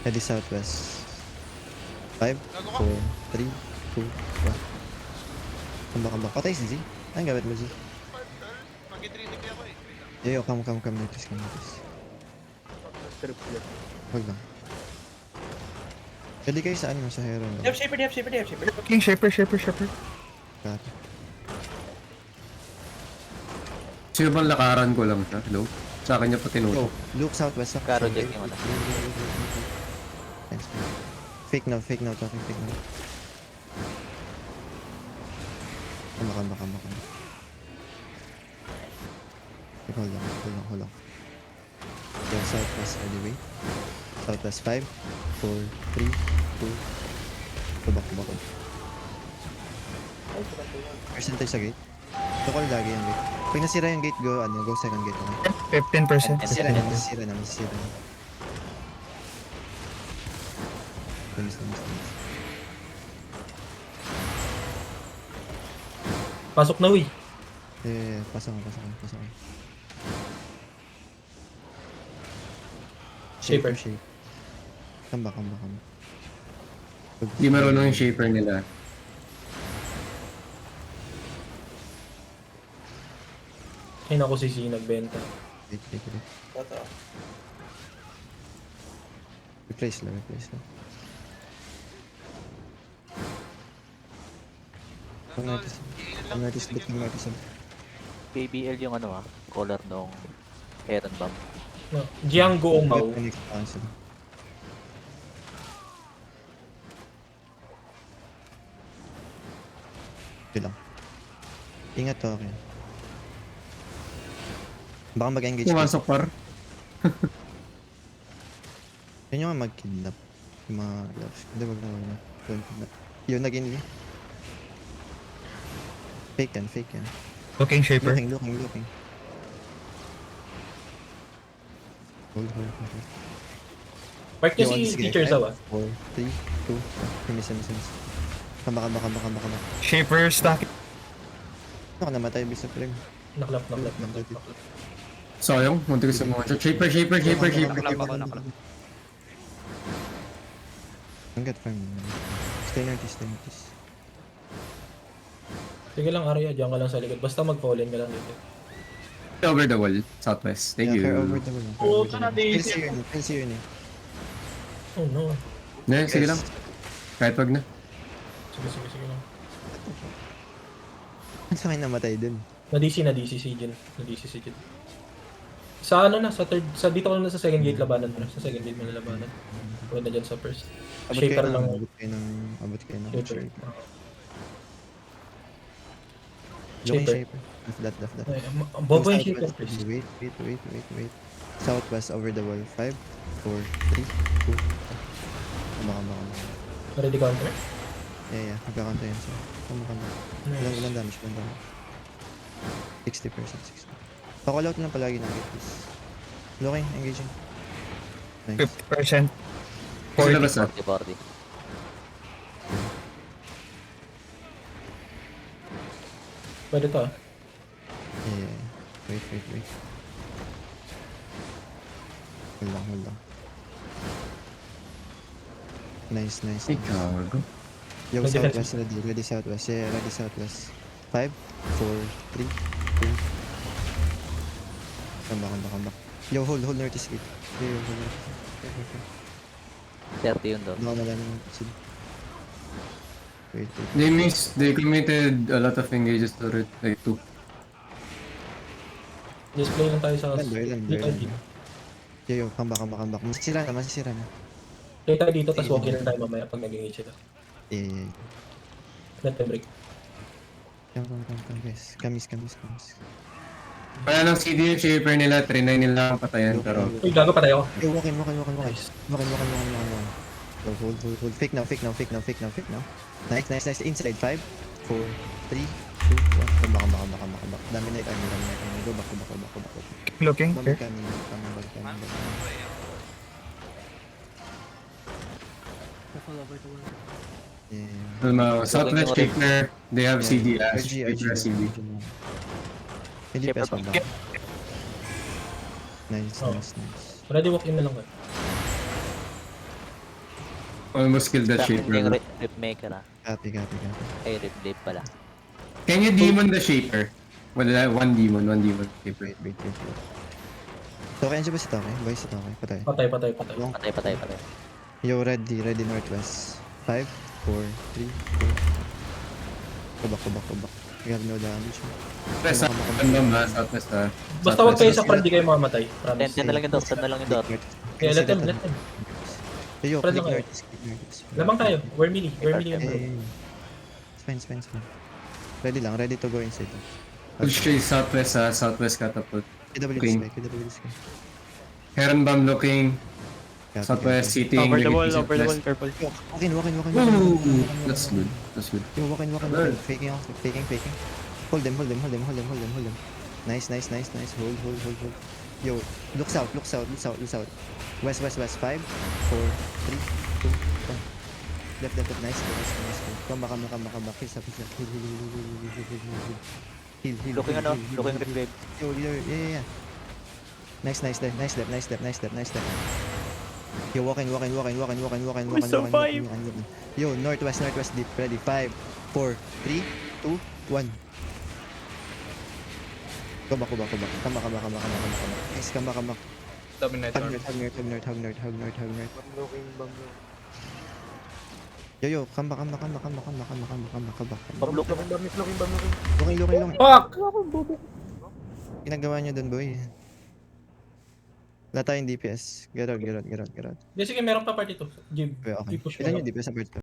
Ready southwest. 5, Gago ka. 4, 3, 2, 1. Kambak. Patay si Z. Anong gamit mo Z? Mag-3 ako eh. Yo, come notice. Trip ulit. Hold lang. Ready kayo sa ano sa hero. Def shaper. King, shaper. Got it. Sino bang lakaran ko lang siya? Hello? Sa akin niya pa Go. tinutok. Look southwest. Karo check yung ano. Thanks, man. Fake now. Talking fake now. Kambak. Hold lang. Go southwest anyway. Southwest 5, 4, 3, 2. Kubak. Percentage sa gate. Tukol lagi yung gate. Pag nasira yung gate, go second gate. Okay? 15%. Masira na. Miss. Pasok na uy. Pasok. Shaper. Kambak. Hindi marunong yung shaper nila. Ay naku si C nagbenta. Wait. Totoo. Replace lang. Pang artist. KBL yung ano color nung Heron Bomb. No. Django Umaw. Ito lang. Ingat to, okay. Baka mag-engage Pumasok par. Yan yung mag-kidnap. Yung mga loves. Hindi, wag na. Don't kidnap. Yun, nag-in. Fake yan. Looking shaper. Looking. Hold. Mark nyo si teacher Zawa. 4, 3, 2, miss. Kambak. Shaper stack. Ano ka namatay, bisa frame. Naklap. Sayang, munti ko sa mga shot. Shaper. Naklap. Hanggat frame. Stay notice. Sige lang Arya, diyan ka lang sa likod. Basta mag-fallen ka lang dito. Over the wall, southwest. Thank you. Over the wall. Oo, ito na, Daisy. Pensi yun eh. Oh no. Sige lang. Kahit wag na. Sige lang. Ano sa akin namatay dun? Na-DC si Jin. Sa ano na, sa dito ko na sa second gate labanan mo na. Sa second gate mo na labanan. Huwag na dyan sa first. Shaper lang. Abot kayo ng Shaper. Looking Shaper. shaper. Left. Ay, bobo yung shaper. Wait. Southwest over the wall. 5, 4, 3, 2. Kambak. Ready counter? Yeah. Magkakanto yan siya. Kambak. Ilang damage. 60%. Pakall out lang palagi ng gate, please. Looking, engaging. Nice. 50%. Sila ba sa? 40. Pwede to Yeah. Wait. Hold lang. Nice. Ikago. Yo, Ready, southwest, ready southwest. Yeah, ready southwest. 5, 4, 3, 2. Kambak. Yo, hold notice gate. Yo, hold notice. 30 yun doon. Wala naman kasi. Wait. They committed a lot of engages to it, like 2. Display lang tayo sa Ilan. Yo, kambak. Masisira na. Play tayo dito, tapos walk in lang tayo mamaya pag nag-engage sila. Yeah. Let them break. Come, guys. Kamis. Kaya ng CD yung shaper nila, trinay nila ang patayan, pero... Uy, gago pa tayo. Yo, walk in. Go, hold. Fake now. Nice. Inside. 5, 4, 3, 2, 1. Kambak. Dami na ikan. Go back. Looking. Balik Here. kami. Yeah. Southwest shaper, they have CD as RG. shaper CD. Hindi Shaper pa pa. Nice. Ready walk in na lang kayo. Almost killed that Sa akin yung Shaper. rip maker ah. Copy. Ay, rip blade pala. Can you demon the Shaper? Wala, one demon Shaper. Wait. Toke, andiyan ba si Toke? Boy, si Toke. Patay. Patay. Patay. Yo, ready northwest. 5, 4, 3, 2. Kubak. We have no damage. Press up, random ha, southwest ha. Basta wag kayo sa front, di kayo mamamatay. Promise. 10 na lang yung dot, 10 na lang yung dot. Kaya let them. Yo, Friend click lang kayo. north. Lamang tayo. We're melee yung bro. It's fine. Ready to go inside. Push kayo southwest ha, southwest catapult. KW this guy. Heron bomb looking, Copy. southwest city. Over the wall, southwest. purple. Walk in. Ooh, that's good. Yo, walk in. Faking. Hold them. Nice. Hold. Yo, look south. West. 5, 4, 3, 2, 1. Left. Nice. Come back. Heal. Looking rip blade. Yo, yeah. Nice step. Yo, walk in. We're so five. Yo, northwest deep. Ready. 5, 4, 3, 2, 1. Come back. Nice, come back. Dominate Hug orb. north. Yo, come back. Pag-look. Looking. Fuck! Ginagawa niyo dun, boy. Wala tayong DPS. Get out. Hindi, sige, meron pa part ito. Jib. Okay. I-push mo Ilan lang. yung DPS sa part?